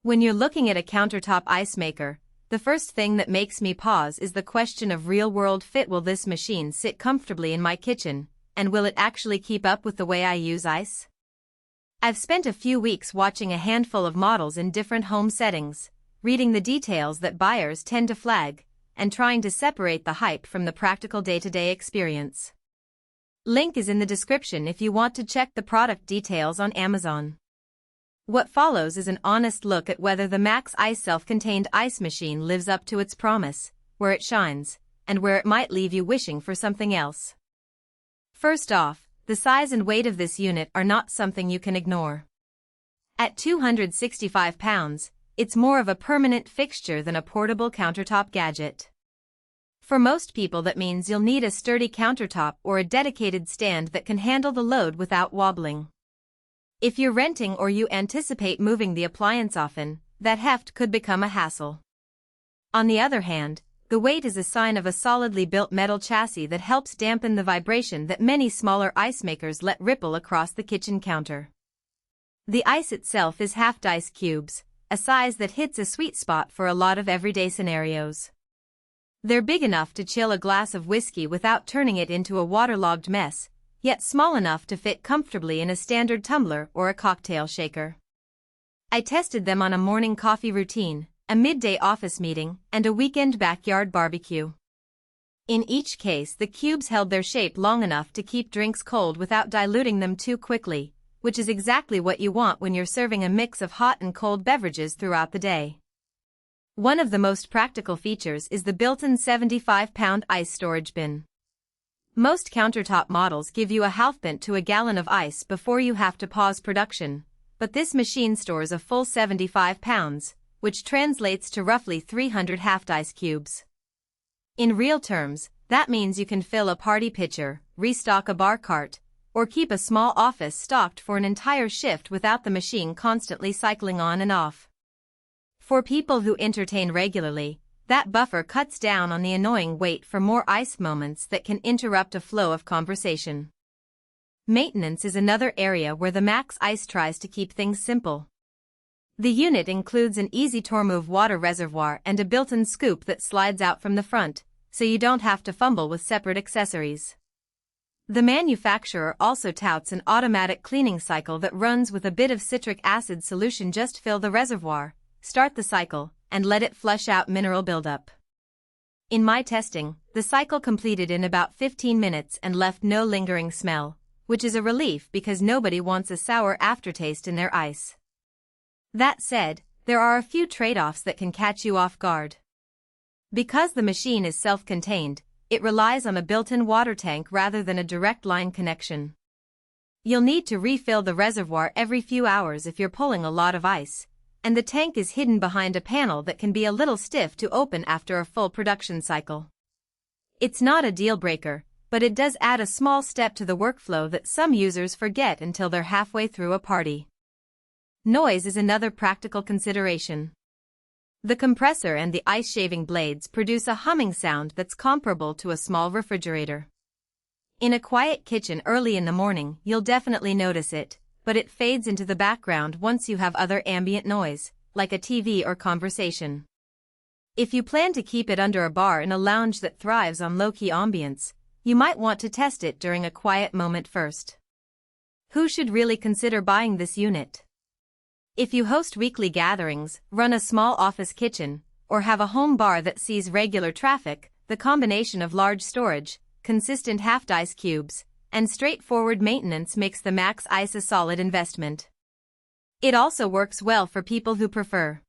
When you're looking at a countertop ice maker, the first thing that makes me pause is the question of real-world fit. Will this machine sit comfortably in my kitchen, and will it actually keep up with the way I use ice? I've spent a few weeks watching a handful of models in different home settings, reading the details that buyers tend to flag, and trying to separate the hype from the practical day-to-day experience. Link is in the description if you want to check the product details on Amazon. What follows is an honest look at whether the Maxx Ice self-contained ice machine lives up to its promise, where it shines, and where it might leave you wishing for something else. First off, the size and weight of this unit are not something you can ignore. At 265 pounds, it's more of a permanent fixture than a portable countertop gadget. For most people that means you'll need a sturdy countertop or a dedicated stand that can handle the load without wobbling. If you're renting or you anticipate moving the appliance often, that heft could become a hassle. On the other hand, the weight is a sign of a solidly built metal chassis that helps dampen the vibration that many smaller ice makers let ripple across the kitchen counter. The ice itself is halved ice cubes, a size that hits a sweet spot for a lot of everyday scenarios. They're big enough to chill a glass of whiskey without turning it into a waterlogged mess, yet small enough to fit comfortably in a standard tumbler or a cocktail shaker. I tested them on a morning coffee routine, a midday office meeting, and a weekend backyard barbecue. In each case, the cubes held their shape long enough to keep drinks cold without diluting them too quickly, which is exactly what you want when you're serving a mix of hot and cold beverages throughout the day. One of the most practical features is the built-in 75-pound ice storage bin. Most countertop models give you a half-pint to a gallon of ice before you have to pause production, but this machine stores a full 75 pounds, which translates to roughly 300 halved ice cubes. In real terms, that means you can fill a party pitcher, restock a bar cart, or keep a small office stocked for an entire shift without the machine constantly cycling on and off. For people who entertain regularly, that buffer cuts down on the annoying wait for more ice moments that can interrupt a flow of conversation. Maintenance is another area where the Maxx Ice tries to keep things simple. The unit includes an easy-to-remove water reservoir and a built-in scoop that slides out from the front, so you don't have to fumble with separate accessories. The manufacturer also touts an automatic cleaning cycle that runs with a bit of citric acid solution. Just fill the reservoir, start the cycle, and let it flush out mineral buildup. In my testing, the cycle completed in about 15 minutes and left no lingering smell, which is a relief because nobody wants a sour aftertaste in their ice. That said, there are a few trade-offs that can catch you off guard. Because the machine is self-contained, it relies on a built-in water tank rather than a direct line connection. You'll need to refill the reservoir every few hours if you're pulling a lot of ice, and the tank is hidden behind a panel that can be a little stiff to open after a full production cycle. It's not a deal-breaker, but it does add a small step to the workflow that some users forget until they're halfway through a party. Noise is another practical consideration. The compressor and the ice shaving blades produce a humming sound that's comparable to a small refrigerator. In a quiet kitchen early in the morning, you'll definitely notice it, but it fades into the background once you have other ambient noise, like a TV or conversation. If you plan to keep it under a bar in a lounge that thrives on low-key ambience, you might want to test it during a quiet moment first. Who should really consider buying this unit? If you host weekly gatherings, run a small office kitchen, or have a home bar that sees regular traffic, the combination of large storage, consistent halved ice cubes, and straightforward maintenance makes the Maxx Ice a solid investment. It also works well for people who prefer